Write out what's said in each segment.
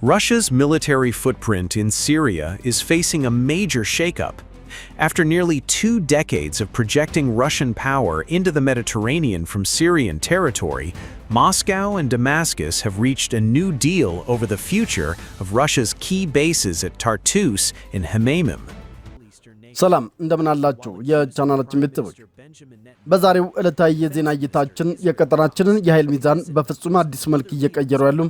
Russia's military footprint in Syria is facing a major shakeup. After nearly 2 decades of projecting Russian power into the Mediterranean from Syrian territory, Moscow and Damascus have reached a new deal over the future of Russia's key bases at Tartus and Hmeimim. ሰላም እንደምን አላችሁ የቻናላችን ቤተሰቦች በዛሬው ዕለታዊ የዜና እይታችን የቀጠናችንን የኃይል ሚዛን በፍጹም አዲስ መልክ እየቀየሩ ያሉ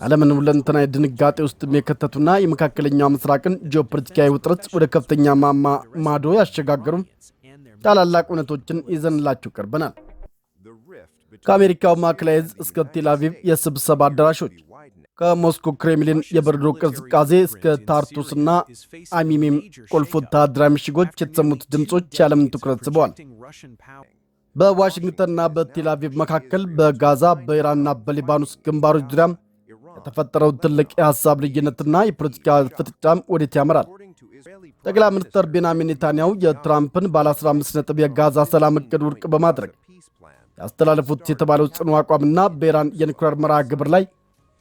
ዓለምን ሁለንተናዊ ድንጋጤ ውስጥ የከተቱና የመካከለኛው ምስራቅን ጂኦፖለቲካዊ ውጥረት ወደ ከፍተኛ ማማ ማዶ ያሸጋገሩ ታላላቅ እውነቶችን ይዘንላችሁ ቀርበናል። ከአሜሪካው ማዕከላዊ ዕዝ እስከ ቴል አቪቭ የስብሰባ አዳራሾች፣ ከሞስኮ ክሬምሊን የበረዶ ቅዝቃዜ እስከ ታርቱስና አሚሚም ቁልፍ ወታደራዊ ምሽጎች የተሰሙት ድምጾች የዓለምን ትኩረት ስበዋል። በዋሽንግተንና በቴል አቪቭ መካከል በጋዛ በኢራንና በሊባኖስ ግንባሮች ዙሪያ የተፈጠረው ትልቅ የሐሳብ ልዩነትና የፖለቲካ ፍጥጫም ወዴት ያመራል? ጠቅላይ ሚኒስትር ቤንያሚን ኔታንያሁ የትራምፕን ባለ 15 ነጥብ የጋዛ ሰላም ዕቅድ ውድቅ በማድረግ ያስተላለፉት የተባለው ጽኑ አቋምና በኢራን የኒውክሌር መርሃ ግብር ላይ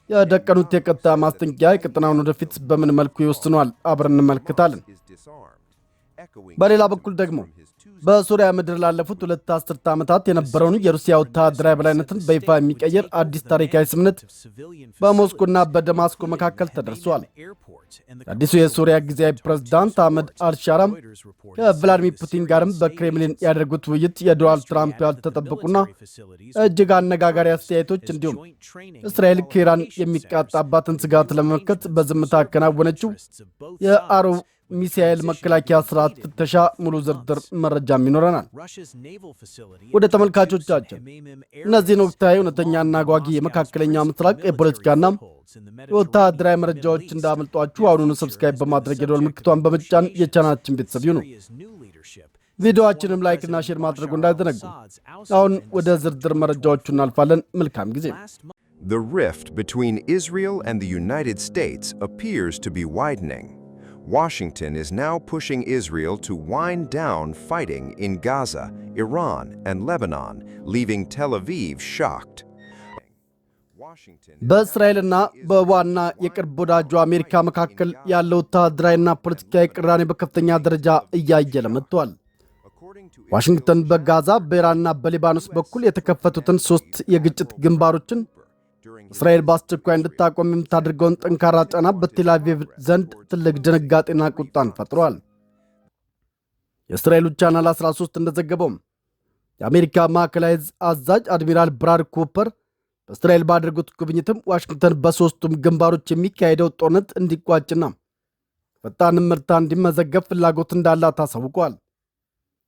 የደቀኑት የቀጥታ ማስጠንቀቂያ የቀጠናውን ወደፊት በምን መልኩ ይወስነዋል? አብረን እንመለከታለን። በሌላ በኩል ደግሞ በሱሪያ ምድር ላለፉት 2 አስርተ ዓመታት የነበረውን የሩሲያ ወታደራዊ የበላይነትን በይፋ የሚቀየር አዲስ ታሪካዊ ስምምነት በሞስኮና በደማስቆ መካከል ተደርሷል። አዲሱ የሱሪያ ጊዜያዊ ፕሬዝዳንት አህመድ አልሻራም ከቭላዲሚር ፑቲን ጋርም በክሬምሊን ያደረጉት ውይይት የዶናልድ ትራምፕ ያልተጠበቁና እጅግ አነጋጋሪ አስተያየቶች እንዲሁም እስራኤል ከኢራን የሚቃጣባትን ስጋት ለመመከት በዝምታ አከናወነችው የአሮ ሚሳኤል መከላከያ ስርዓት ፍተሻ ሙሉ ዝርዝር መረጃም ይኖረናል። ወደ ተመልካቾቻችን እነዚህን ወቅታዊ እውነተኛና አጓጊ የመካከለኛው ምስራቅ የፖለቲካና የወታደራዊ መረጃዎች እንዳመልጧችሁ አሁኑኑ ሰብስክራይብ በማድረግ የደወል ምልክቷን በመጫን የቻናላችን ቤተሰብ ይሁኑ። ቪዲዮአችንም ላይክና ሼር ማድረጉ እንዳይዘነጉ። አሁን ወደ ዝርዝር መረጃዎቹ እናልፋለን። መልካም ጊዜ። The rift between Israel and the United States appears to be widening. Washington is now pushing Israel to wind down fighting in Gaza, Iran, and Lebanon, leaving Tel Aviv shocked. በእስራኤልና በዋና የቅርብ ወዳጇ አሜሪካ መካከል ያለው ወታደራዊና ፖለቲካዊ ቅራኔ በከፍተኛ ደረጃ እያየለ መጥቷል። ዋሽንግተን በጋዛ በኢራንና በሊባኖስ በኩል የተከፈቱትን 3 የግጭት ግንባሮችን እስራኤል በአስቸኳይ እንድታቆም የምታደርገውን ጠንካራ ጫና በቴል አቪቭ ዘንድ ትልቅ ድንጋጤና ቁጣን ፈጥሯል። የእስራኤሉ ቻናል 13 እንደዘገበው የአሜሪካ ማዕከላዊ ዕዝ አዛዥ አድሚራል ብራድ ኩፐር በእስራኤል ባደረጉት ጉብኝትም ዋሽንግተን በ3ቱም ግንባሮች የሚካሄደው ጦርነት እንዲቋጭና ፈጣን ምርታ እንዲመዘገብ ፍላጎት እንዳላት አሳውቋል።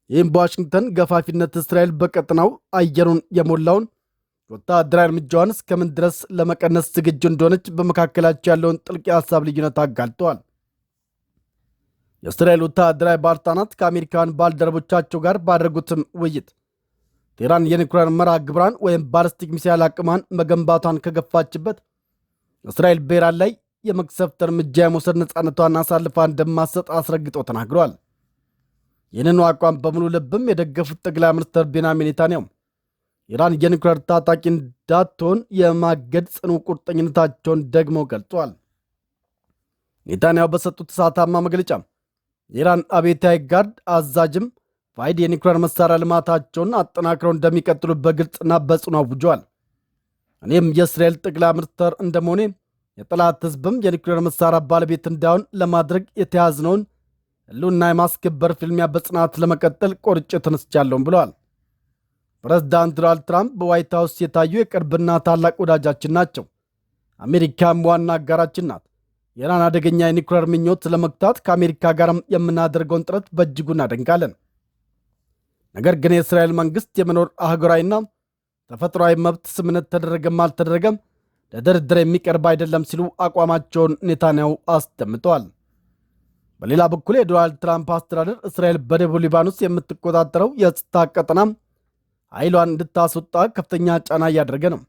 ይህም በዋሽንግተን ገፋፊነት እስራኤል በቀጠናው አየሩን የሞላውን ወታደራዊ እርምጃዋን እስከምን ድረስ ለመቀነስ ዝግጁ እንደሆነች በመካከላቸው ያለውን ጥልቅ የሐሳብ ልዩነት አጋልጠዋል። የእስራኤል ወታደራዊ ባለስልጣናት ከአሜሪካውያን ባልደረቦቻቸው ጋር ባደረጉትም ውይይት ቴህራን የኒውክሌር መርሃ ግብሯን ወይም ባሊስቲክ ሚሳይል አቅሟን መገንባቷን ከገፋችበት እስራኤል በኢራን ላይ የመቅሰፍት እርምጃ የመውሰድ ነፃነቷን አሳልፋ እንደማትሰጥ አስረግጠው ተናግረዋል። ይህንኑ አቋም በሙሉ ልብም የደገፉት ጠቅላይ ሚኒስትር ቤንያሚን ኔታንያሁ ኢራን የኒውክሌር ታጣቂ እንዳትሆን የማገድ ጽኑ ቁርጠኝነታቸውን ደግሞ ገልጸዋል። ኔታንያሁ በሰጡት እሳታማ መግለጫ የኢራን አብዮታዊ ጋርድ አዛዥም ፋይድ የኒውክሌር መሳሪያ ልማታቸውን አጠናክረው እንደሚቀጥሉ በግልጽና በጽኑ አውጀዋል። እኔም የእስራኤል ጠቅላይ ሚኒስትር እንደመሆኔ የጠላት ሕዝብም የኒውክሌር መሳሪያ ባለቤት እንዳይሆን ለማድረግ የተያዝነውን ሕልውና የማስከበር ፍልሚያ በጽናት ለመቀጠል ቆርጬ ተነስቻለሁም ብለዋል። ፕሬዝዳንት ዶናልድ ትራምፕ በዋይት ሃውስ የታዩ የቅርብና ታላቅ ወዳጃችን ናቸው። አሜሪካም ዋና አጋራችን ናት። የኢራን አደገኛ የኒውክሌር ምኞት ለመግታት ከአሜሪካ ጋርም የምናደርገውን ጥረት በእጅጉ እናደንቃለን። ነገር ግን የእስራኤል መንግሥት የመኖር አህጉራዊና ተፈጥሯዊ መብት ስምምነት ተደረገም አልተደረገም ለድርድር የሚቀርብ አይደለም ሲሉ አቋማቸውን ኔታንያሁ አስደምጠዋል። በሌላ በኩል የዶናልድ ትራምፕ አስተዳደር እስራኤል በደቡብ ሊባኖስ የምትቆጣጠረው የጸጥታ ቀጠና ኃይሏን እንድታስወጣ ከፍተኛ ጫና እያደረገ ነው።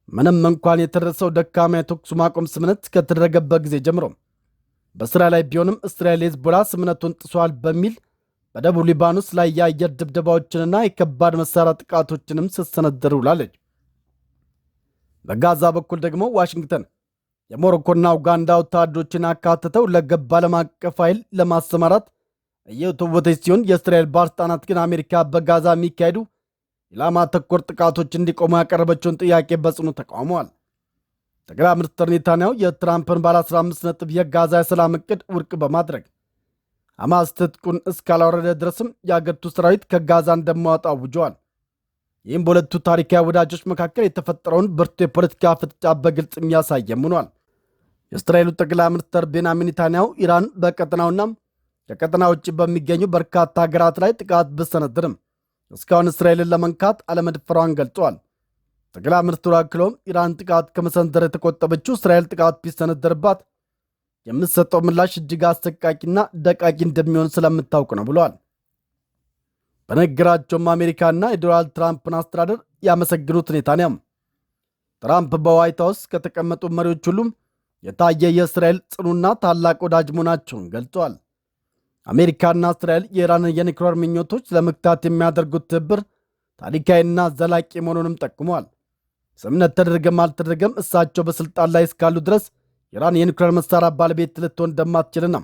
ምንም እንኳን የተደረሰው ደካማ የተኩስ ማቆም ስምምነት ከተደረገበት ጊዜ ጀምሮ በስራ ላይ ቢሆንም እስራኤል ሄዝቦላ ስምምነቱን ጥሷል በሚል በደቡብ ሊባኖስ ላይ የአየር ድብደባዎችንና የከባድ መሳሪያ ጥቃቶችንም ስትሰነዝር ውላለች። በጋዛ በኩል ደግሞ ዋሽንግተን የሞሮኮና ኡጋንዳ ወታደሮችን አካተተው ለገብ ዓለም አቀፍ ኃይል ለማሰማራት እየተወተች ሲሆን የእስራኤል ባለስልጣናት ግን አሜሪካ በጋዛ የሚካሄዱ ኢላማ ተኮር ጥቃቶች እንዲቆሙ ያቀረበችውን ጥያቄ በጽኑ ተቃውመዋል። ጠቅላይ ሚኒስትር ኔታንያሁ የትራምፕን ባለ 15 ነጥብ የጋዛ የሰላም ዕቅድ ውድቅ በማድረግ ሐማስ ትጥቁን እስካላወረደ ድረስም የአገሪቱ ሰራዊት ከጋዛ እንደማወጣ አውጀዋል። ይህም በሁለቱ ታሪካዊ ወዳጆች መካከል የተፈጠረውን ብርቱ የፖለቲካ ፍጥጫ በግልጽ የሚያሳየም ሆኗል። የእስራኤሉ ጠቅላይ ሚኒስትር ቤንያሚን ኔታንያሁ ኢራን በቀጠናውና ከቀጠና ውጭ በሚገኙ በርካታ ሀገራት ላይ ጥቃት ብትሰነዝርም እስካሁን እስራኤልን ለመንካት አለመድፈሯን ገልጸዋል። ጠቅላይ ሚኒስትሩ አክለውም ኢራን ጥቃት ከመሰንዘር የተቆጠበችው እስራኤል ጥቃት ቢሰነዘርባት የምትሰጠው ምላሽ እጅግ አሰቃቂና ደቃቂ እንደሚሆን ስለምታውቅ ነው ብለዋል። በንግግራቸውም አሜሪካና የዶናልድ ትራምፕን አስተዳደር ያመሰግኑት ኔታንያሁ ትራምፕ በዋይት ሃውስ ከተቀመጡ መሪዎች ሁሉም የታየ የእስራኤል ጽኑና ታላቅ ወዳጅ መሆናቸውን ገልጸዋል። አሜሪካና እስራኤል የኢራንን የኒውክሌር ምኞቶች ለመግታት የሚያደርጉት ትብብር ታሪካዊና ዘላቂ መሆኑንም ጠቁመዋል። ስምምነት ተደረገም አልተደረገም እሳቸው በስልጣን ላይ እስካሉ ድረስ ኢራን የኒውክሌር መሳሪያ ባለቤት ልትሆን እንደማትችልና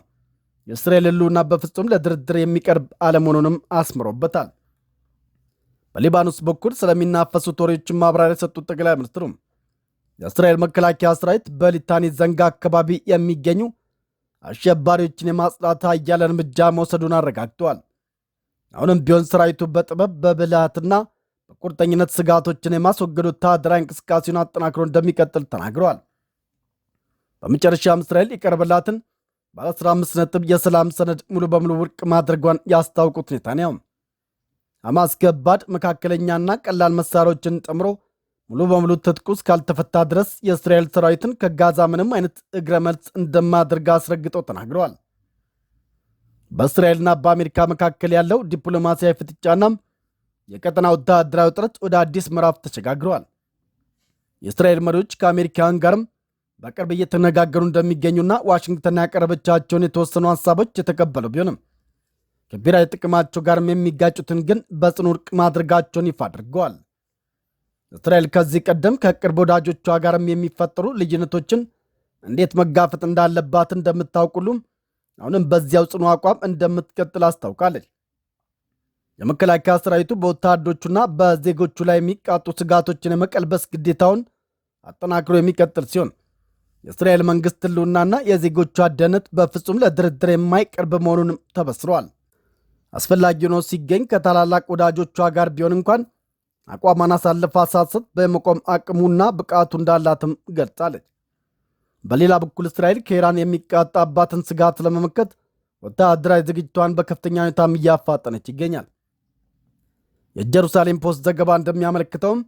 የእስራኤል ሕልውና በፍጹም ለድርድር የሚቀርብ አለመሆኑንም አስምሮበታል። በሊባኖስ በኩል ስለሚናፈሱት ወሬዎችን ማብራሪያ የሰጡት ጠቅላይ ሚኒስትሩም የእስራኤል መከላከያ ሰራዊት በሊታኒ ዘንጋ አካባቢ የሚገኙ አሸባሪዎችን የማጽዳት ኃያል እርምጃ መውሰዱን አረጋግጠዋል። አሁንም ቢሆን ሰራዊቱ በጥበብ በብልሃትና በቁርጠኝነት ስጋቶችን የማስወገድ ወታደራዊ እንቅስቃሴውን አጠናክሮ እንደሚቀጥል ተናግረዋል። በመጨረሻም እስራኤል የቀረበላትን ባለ 15 ነጥብ የሰላም ሰነድ ሙሉ በሙሉ ውድቅ ማድረጓን ያስታውቁት ኔታንያሁ ሐማስ ከባድ መካከለኛና ቀላል መሳሪያዎችን ጨምሮ ሙሉ በሙሉ ትጥቁ እስካልተፈታ ድረስ የእስራኤል ሰራዊትን ከጋዛ ምንም አይነት እግረ መልስ እንደማያደርግ አስረግጠው ተናግረዋል። በእስራኤልና በአሜሪካ መካከል ያለው ዲፕሎማሲያዊ ፍጥጫና የቀጠና ወታደራዊ ውጥረት ወደ አዲስ ምዕራፍ ተሸጋግረዋል። የእስራኤል መሪዎች ከአሜሪካውያን ጋርም በቅርብ እየተነጋገሩ እንደሚገኙና ዋሽንግተን ያቀረበቻቸውን የተወሰኑ ሀሳቦች የተቀበሉ ቢሆንም ከብሔራዊ ጥቅማቸው ጋርም የሚጋጩትን ግን በጽኑ ውድቅ ማድረጋቸውን ይፋ አድርገዋል። እስራኤል ከዚህ ቀደም ከቅርብ ወዳጆቿ ጋርም የሚፈጠሩ ልዩነቶችን እንዴት መጋፈጥ እንዳለባት እንደምታውቁሉም አሁንም በዚያው ጽኑ አቋም እንደምትቀጥል አስታውቃለች። የመከላከያ ሰራዊቱ በወታደሮቹና በዜጎቹ ላይ የሚቃጡ ስጋቶችን የመቀልበስ ግዴታውን አጠናክሮ የሚቀጥል ሲሆን የእስራኤል መንግስት ሕልውናና የዜጎቿ ደህንነት በፍጹም ለድርድር የማይቀርብ መሆኑንም ተበስሯል። አስፈላጊ ሆኖ ሲገኝ ከታላላቅ ወዳጆቿ ጋር ቢሆን እንኳን አቋሟን አሳልፋ ሳትሰጥ በመቆም አቅሙና ብቃቱ እንዳላትም ገልጻለች። በሌላ በኩል እስራኤል ከኢራን የሚቃጣባትን ስጋት ለመመከት ወታደራዊ ዝግጅቷን በከፍተኛ ሁኔታም እያፋጠነች ይገኛል። የኢየሩሳሌም ፖስት ዘገባ እንደሚያመለክተውም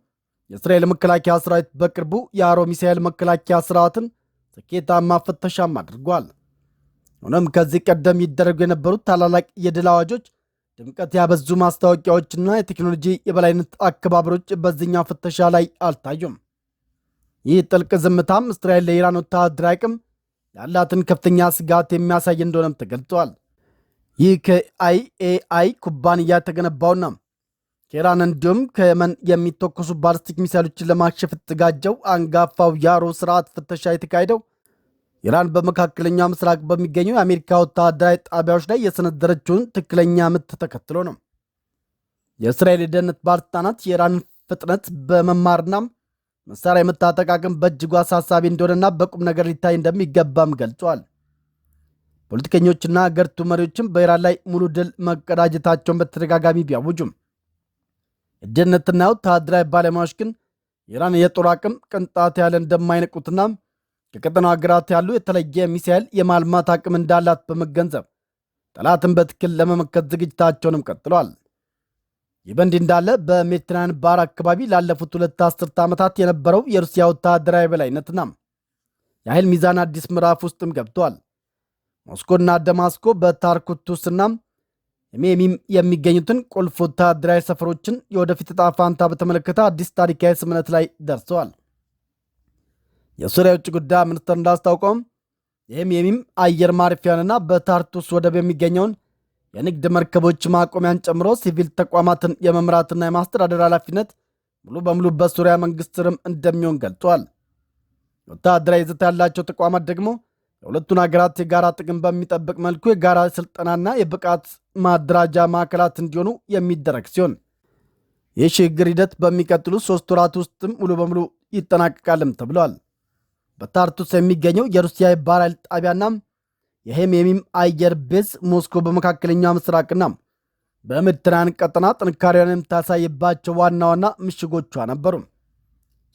የእስራኤል መከላከያ ሰራዊት በቅርቡ የአሮ ሚሳኤል መከላከያ ስርዓትን ስኬታማ ፍተሻም አድርጓል። ሆኖም ከዚህ ቀደም ይደረጉ የነበሩት ታላላቅ የድል አዋጆች፣ ድምቀት ያበዙ ማስታወቂያዎችና የቴክኖሎጂ የበላይነት አከባበሮች በዚህኛው ፍተሻ ላይ አልታዩም። ይህ ጥልቅ ዝምታም እስራኤል ለኢራን ወታደራዊ አቅም ያላትን ከፍተኛ ስጋት የሚያሳይ እንደሆነም ተገልጿል። ይህ ከአይኤአይ ኩባንያ የተገነባውና ከኢራን እንዲሁም ከየመን የሚተኮሱ ባሊስቲክ ሚሳይሎችን ለማክሸፍ የተዘጋጀው አንጋፋው የአሮ ስርዓት ፍተሻ የተካሄደው ኢራን በመካከለኛው ምስራቅ በሚገኙ የአሜሪካ ወታደራዊ ጣቢያዎች ላይ የሰነዘረችውን ትክክለኛ ምት ተከትሎ ነው። የእስራኤል የደህንነት ባለስልጣናት የኢራን ፍጥነት በመማርና መሳሪያ የመታጠቅ አቅም በእጅጉ አሳሳቢ እንደሆነና በቁም ነገር ሊታይ እንደሚገባም ገልጿል። ፖለቲከኞችና አገሪቱ መሪዎችም በኢራን ላይ ሙሉ ድል መቀዳጀታቸውን በተደጋጋሚ ቢያውጁም የደህንነትና ወታደራዊ ባለሙያዎች ግን የኢራን የጦር አቅም ቅንጣት ያለ እንደማይነቁትና ከቀጠናው ሀገራት ያሉ የተለየ ሚሳኤል የማልማት አቅም እንዳላት በመገንዘብ ጠላትን በትክክል ለመመከት ዝግጅታቸውንም ቀጥለዋል። ይህ በእንዲህ እንዳለ በሜዲትራንያን ባህር አካባቢ ላለፉት 2 አስርተ ዓመታት የነበረው የሩሲያ ወታደራዊ በላይነትና የኃይል ሚዛን አዲስ ምዕራፍ ውስጥም ገብተዋል። ሞስኮና ደማስኮ በታርኩቱስና ሜሚም የሚገኙትን ቁልፍ ወታደራዊ ሰፈሮችን የወደፊት ዕጣ ፈንታ በተመለከተ አዲስ ታሪካዊ ስምምነት ላይ ደርሰዋል። የሱሪያ የውጭ ጉዳይ ሚኒስትር እንዳስታውቀውም የሜሚም አየር ማረፊያንና በታርቱስ ወደብ የሚገኘውን የንግድ መርከቦች ማቆሚያን ጨምሮ ሲቪል ተቋማትን የመምራትና የማስተዳደር ኃላፊነት ሙሉ በሙሉ በሱሪያ መንግስት ስርም እንደሚሆን ገልጿል። ወታደራዊ ይዘት ያላቸው ተቋማት ደግሞ የሁለቱን ሀገራት የጋራ ጥቅም በሚጠብቅ መልኩ የጋራ ስልጠናና የብቃት ማደራጃ ማዕከላት እንዲሆኑ የሚደረግ ሲሆን የሽግግር ሂደት በሚቀጥሉ 3 ወራት ውስጥም ሙሉ በሙሉ ይጠናቀቃልም ተብሏል። በታርቱስ የሚገኘው የሩሲያ የባህር ኃይል ጣቢያና የሄሜሚም አየር ቤዝ ሞስኮ በመካከለኛው ምስራቅና በሜዲትራንያን ቀጠና ጥንካሬዋን የምታሳይባቸው ዋና ዋና ምሽጎቿ ነበሩ።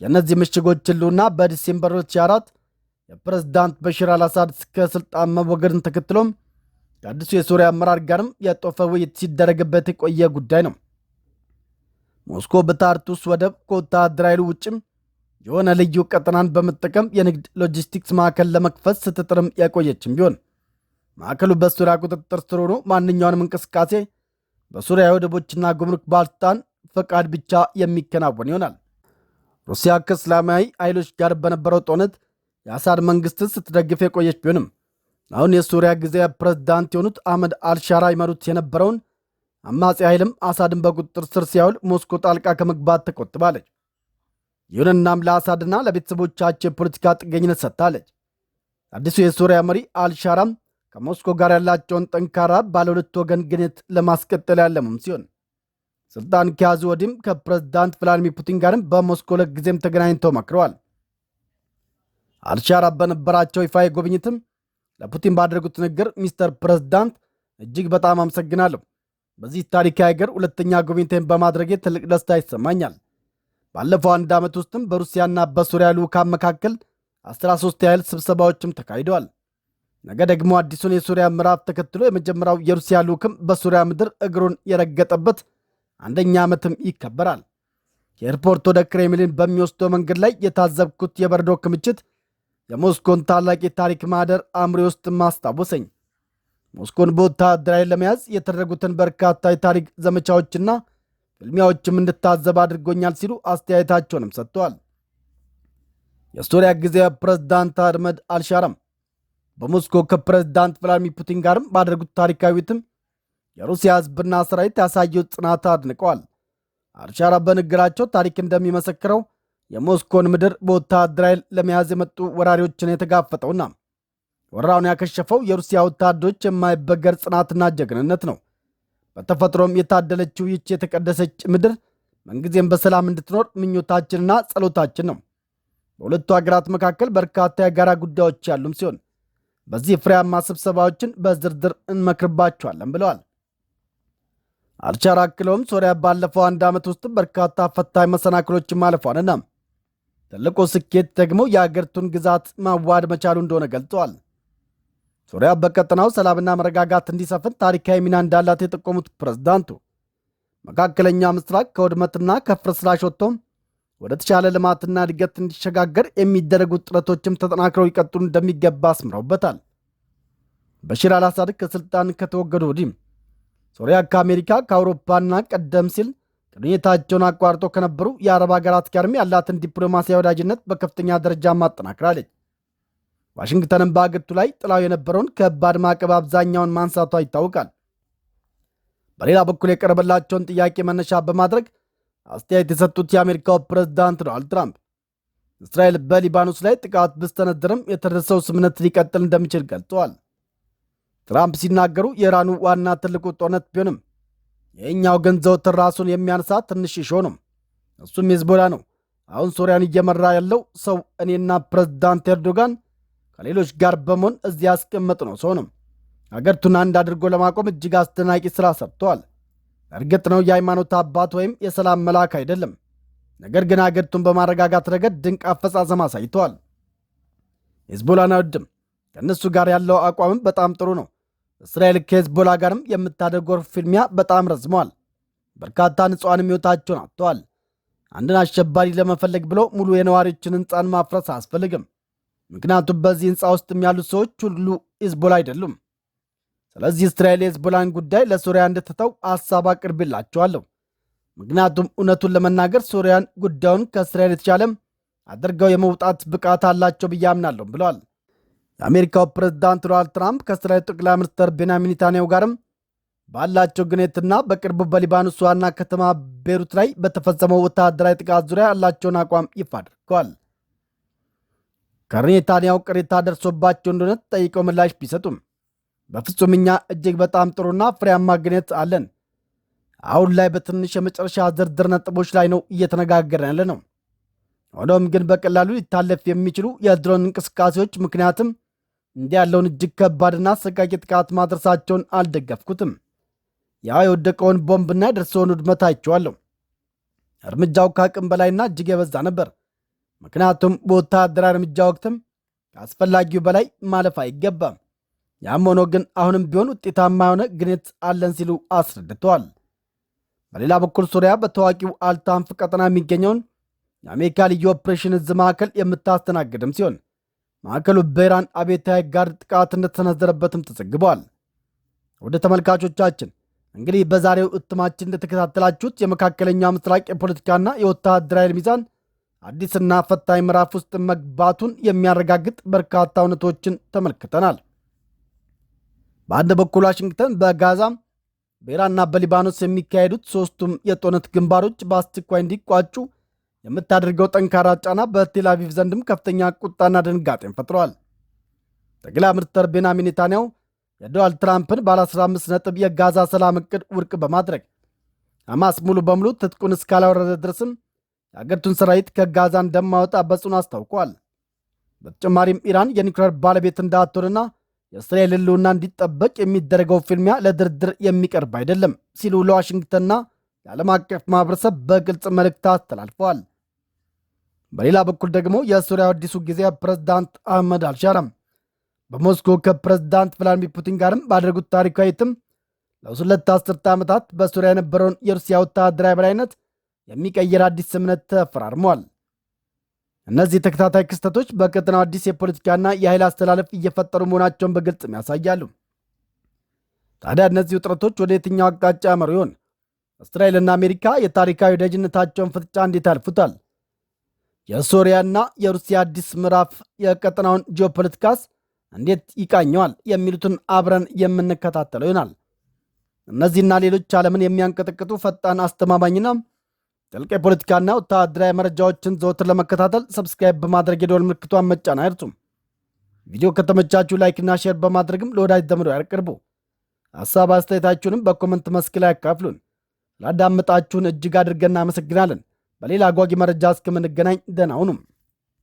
የእነዚህ ምሽጎች ህልውና በዲሴምበር 2004 የፕሬዝዳንት በሽር አልአሳድ ከስልጣን መወገድን ተከትሎም ከአዲሱ የሶሪያ አመራር ጋርም የጦፈ ውይይት ሲደረግበት የቆየ ጉዳይ ነው። ሞስኮ በታርቱስ ወደብ ከወታደራዊ ኃይሉ ውጭም የሆነ ልዩ ቀጠናን በመጠቀም የንግድ ሎጂስቲክስ ማዕከል ለመክፈት ስትጥርም የቆየችም ቢሆን ማዕከሉ በሶሪያ ቁጥጥር ስር ሆኖ ማንኛውንም እንቅስቃሴ በሶሪያ ወደቦችና ጉምሩክ ባለስልጣን ፈቃድ ብቻ የሚከናወን ይሆናል። ሩሲያ ከእስላማዊ ኃይሎች ጋር በነበረው ጦርነት የአሳድ መንግስትን ስትደግፍ የቆየች ቢሆንም አሁን የሶሪያ ጊዜያዊ ፕሬዝዳንት የሆኑት አህመድ አልሻራ ይመሩት የነበረውን አማጺ ኃይልም አሳድን በቁጥጥር ስር ሲያውል ሞስኮ ጣልቃ ከመግባት ተቆጥባለች። ይሁንናም ለአሳድና ለቤተሰቦቻቸው የፖለቲካ ጥገኝነት ሰጥታለች። አዲሱ የሶሪያ መሪ አልሻራም ከሞስኮ ጋር ያላቸውን ጠንካራ ባለሁለት ወገን ግንኙነት ለማስቀጠል ያለሙም ሲሆን ስልጣን ከያዙ ወዲህም ከፕሬዝዳንት ቭላዲሚር ፑቲን ጋርም በሞስኮ ለጊዜም ተገናኝተው መክረዋል። አልሻራ በነበራቸው ይፋ ጉብኝትም ለፑቲን ባደረጉት ንግግር ሚስተር ፕሬዝዳንት እጅግ በጣም አመሰግናለሁ። በዚህ ታሪካዊ ሀገር ሁለተኛ ጉብኝቴን በማድረጌ ትልቅ ደስታ ይሰማኛል። ባለፈው 1 ዓመት ውስጥም በሩሲያና በሶሪያ ልዑካን መካከል 13 ያህል ስብሰባዎችም ተካሂደዋል። ነገ ደግሞ አዲሱን የሶሪያ ምዕራፍ ተከትሎ የመጀመሪያው የሩሲያ ልዑክም በሶሪያ ምድር እግሩን የረገጠበት 1ኛ ዓመትም ይከበራል። ከኤርፖርት ወደ ክሬምሊን በሚወስደው መንገድ ላይ የታዘብኩት የበረዶ ክምችት የሞስኮን ታላቅ የታሪክ ማህደር አእምሮዬ ውስጥ ማስታወሰኝ። ሞስኮን በወታደራዊ ለመያዝ የተደረጉትን በርካታ የታሪክ ዘመቻዎችና ፍልሚያዎችም እንድታዘብ አድርጎኛል ሲሉ አስተያየታቸውንም ሰጥተዋል። የሶሪያ ጊዜያዊ ፕሬዝዳንት አህመድ አልሻራም በሞስኮ ከፕሬዝዳንት ቭላዲሚር ፑቲን ጋርም ባደረጉት ታሪካዊ ውይይትም የሩሲያ ሕዝብና ሰራዊት ያሳየው ጽናት አድንቀዋል። አልሻራ በንግግራቸው ታሪክ እንደሚመሰክረው የሞስኮን ምድር በወታደራዊ ለመያዝ የመጡ ወራሪዎችን የተጋፈጠውና ወራውን ያከሸፈው የሩሲያ ወታደሮች የማይበገር ጽናትና ጀግንነት ነው። በተፈጥሮም የታደለችው ይህች የተቀደሰች ምድር ምንጊዜም በሰላም እንድትኖር ምኞታችንና ጸሎታችን ነው። በሁለቱ ሀገራት መካከል በርካታ የጋራ ጉዳዮች ያሉም ሲሆን በዚህ ፍሬያማ ስብሰባዎችን በዝርዝር እንመክርባቸዋለን ብለዋል። አልሻራ አክለውም ሶሪያ ባለፈው 1 ዓመት ውስጥ በርካታ ፈታኝ መሰናክሎችን ማለፏንና ትልቁ ስኬት ደግሞ የአገሪቱን ግዛት ማዋሃድ መቻሉ እንደሆነ ገልጸዋል። ሶሪያ በቀጠናው ሰላምና መረጋጋት እንዲሰፍን ታሪካዊ ሚና እንዳላት የጠቆሙት ፕሬዝዳንቱ መካከለኛ ምስራቅ ከውድመትና ከፍርስራሽ ወጥቶም ወደ ተሻለ ልማትና እድገት እንዲሸጋገር የሚደረጉት ጥረቶችም ተጠናክረው ይቀጥሉ እንደሚገባ አስምረውበታል። በሽር አልአሳድ ከስልጣን ከተወገዱ ወዲህ ሶሪያ ከአሜሪካ ከአውሮፓና ቀደም ሲል ግንኙነታቸውን አቋርጦ ከነበሩ የአረብ ሀገራት ጋርም ያላትን ዲፕሎማሲያዊ ወዳጅነት በከፍተኛ ደረጃ ማጠናክራለች። ዋሽንግተንም በአገሪቱ ላይ ጥላው የነበረውን ከባድ ማዕቀብ አብዛኛውን ማንሳቷ ይታወቃል። በሌላ በኩል የቀረበላቸውን ጥያቄ መነሻ በማድረግ አስተያየት የሰጡት የአሜሪካው ፕሬዝዳንት ዶናልድ ትራምፕ እስራኤል በሊባኖስ ላይ ጥቃት ብትሰነዝርም የተደረሰው ስምምነት ሊቀጥል እንደሚችል ገልጸዋል። ትራምፕ ሲናገሩ የኢራኑ ዋና ትልቁ ጦርነት ቢሆንም የእኛው ግን ዘወትር ራሱን የሚያነሳ ትንሽ ሾ ነው፣ እሱም ሂዝቦላ ነው። አሁን ሶሪያን እየመራ ያለው ሰው እኔና ፕሬዝዳንት ኤርዶጋን ከሌሎች ጋር በመሆን እዚያ ያስቀመጥነው ሰው ነው። አገሪቱን አንድ አድርጎ ለማቆም እጅግ አስደናቂ ሥራ ሰርተዋል። እርግጥ ነው የሃይማኖት አባት ወይም የሰላም መልአክ አይደለም፣ ነገር ግን አገሪቱን በማረጋጋት ረገድ ድንቅ አፈጻጸም አሳይተዋል። ሂዝቦላን አይወድም፣ ከእነሱ ጋር ያለው አቋምም በጣም ጥሩ ነው። እስራኤል ከሂዝቦላ ጋርም የምታደርገው ፍልሚያ በጣም ረዝመዋል። በርካታ ንጹሐንም ሕይወታቸውን አጥተዋል። አንድን አሸባሪ ለመፈለግ ብሎ ሙሉ የነዋሪዎችን ሕንፃን ማፍረስ አያስፈልግም። ምክንያቱም በዚህ ሕንፃ ውስጥም ያሉት ሰዎች ሁሉ ሂዝቦላ አይደሉም። ስለዚህ እስራኤል የሂዝቦላን ጉዳይ ለሶሪያ እንድትተው ሐሳብ አቅርብላቸዋለሁ። ምክንያቱም እውነቱን ለመናገር ሶሪያን ጉዳዩን ከእስራኤል የተሻለም አድርገው የመውጣት ብቃት አላቸው ብዬ አምናለሁ ብለዋል። የአሜሪካው ፕሬዝዳንት ዶናልድ ትራምፕ ከእስራኤል ጠቅላይ ሚኒስትር ቤንያሚን ኔታንያሁ ጋርም ባላቸው ግንኙነትና በቅርቡ በሊባኖስ ዋና ከተማ ቤሩት ላይ በተፈጸመው ወታደራዊ ጥቃት ዙሪያ ያላቸውን አቋም ይፋ አድርገዋል። ከኔታንያሁ ቅሬታ ደርሶባቸው እንደሆነ ጠይቀው ምላሽ ቢሰጡም በፍጹም እኛ እጅግ በጣም ጥሩና ፍሬያማ ግንኙነት አለን። አሁን ላይ በትንሽ የመጨረሻ ዝርዝር ነጥቦች ላይ ነው እየተነጋገርን ያለ ነው። ሆኖም ግን በቀላሉ ሊታለፍ የሚችሉ የድሮን እንቅስቃሴዎች ምክንያትም እንዲህ ያለውን እጅግ ከባድና አሰቃቂ ጥቃት ማድረሳቸውን አልደገፍኩትም። ያ የወደቀውን ቦምብና የደረሰውን ውድመት አይቼዋለሁ። እርምጃው ከአቅም በላይና እጅግ የበዛ ነበር። ምክንያቱም በወታደራዊ እርምጃ ወቅትም ከአስፈላጊው በላይ ማለፍ አይገባም። ያም ሆኖ ግን አሁንም ቢሆን ውጤታማ የሆነ ግንኙነት አለን ሲሉ አስረድተዋል። በሌላ በኩል ሱሪያ በታዋቂው አልታንፍ ቀጠና የሚገኘውን የአሜሪካ ልዩ ኦፕሬሽን እዝ ማዕከል የምታስተናግድም ሲሆን ማዕከሉ በኢራን አብዮታዊ ጋርድ ጥቃት እንደተሰነዘረበትም ተዘግቧል። ወደ ተመልካቾቻችን እንግዲህ በዛሬው እትማችን እንደተከታተላችሁት የመካከለኛው ምስራቅ የፖለቲካና የወታደራዊ ሚዛን አዲስና ፈታኝ ምዕራፍ ውስጥ መግባቱን የሚያረጋግጥ በርካታ እውነቶችን ተመልክተናል። በአንድ በኩል ዋሽንግተን በጋዛ በኢራንና በሊባኖስ የሚካሄዱት ሶስቱም የጦርነት ግንባሮች በአስቸኳይ እንዲቋጩ የምታደርገው ጠንካራ ጫና በቴል አቪቭ ዘንድም ከፍተኛ ቁጣና ድንጋጤን ፈጥሯል። ጠቅላይ ሚኒስትር ቤንያሚን ኔታንያሁ የዶናልድ ትራምፕን ባለ 15 ነጥብ የጋዛ ሰላም ዕቅድ ውድቅ በማድረግ ሐማስ ሙሉ በሙሉ ትጥቁን እስካላወረደ ድረስም የአገሪቱን ሰራዊት ከጋዛ እንደማወጣ በጽኑ አስታውቋል። በተጨማሪም ኢራን የኒውክሌር ባለቤት እንዳትሆንና የእስራኤል ሕልውና እንዲጠበቅ የሚደረገው ፍልሚያ ለድርድር የሚቀርብ አይደለም ሲሉ ለዋሽንግተንና የዓለም አቀፍ ማህበረሰብ በግልጽ መልእክት አስተላልፈዋል። በሌላ በኩል ደግሞ የሱሪያው አዲሱ ጊዜያዊ ፕሬዝዳንት አህመድ አልሻራም በሞስኮ ከፕሬዝዳንት ቭላዲሚር ፑቲን ጋርም ባደረጉት ታሪካዊ ትም ለሁለት አስርተ ዓመታት በሱሪያ የነበረውን የሩሲያ ወታደራዊ በላይነት የሚቀይር አዲስ ስምምነት ተፈራርመዋል። እነዚህ ተከታታይ ክስተቶች በቀጠናው አዲስ የፖለቲካና የኃይል አስተላለፍ እየፈጠሩ መሆናቸውን በግልጽ ያሳያሉ። ታዲያ እነዚህ ውጥረቶች ወደ የትኛው አቅጣጫ ያመሩ ይሆን? እስራኤልና አሜሪካ የታሪካዊ ወዳጅነታቸውን ፍጥጫ እንዴት ያልፉታል? የሶሪያና የሩሲያ አዲስ ምዕራፍ የቀጠናውን ጂኦፖለቲካስ እንዴት ይቃኘዋል? የሚሉትን አብረን የምንከታተለው ይሆናል። እነዚህና ሌሎች ዓለምን የሚያንቀጠቅጡ ፈጣን፣ አስተማማኝና ጥልቅ የፖለቲካና ወታደራዊ መረጃዎችን ዘወትር ለመከታተል ሰብስክራይብ በማድረግ የደወል ምልክቷን መጫን አይርሱም። ቪዲዮ ከተመቻችሁ ላይክና ሼር በማድረግም ለወዳጅ ዘመዶ ያቅርቡ። ሐሳብ አስተያየታችሁንም በኮመንት መስክ ላይ ያካፍሉን። ላዳመጣችሁን እጅግ አድርገን እናመሰግናለን። በሌላ አጓጊ መረጃ እስከምንገናኝ ደህና ሁኑ።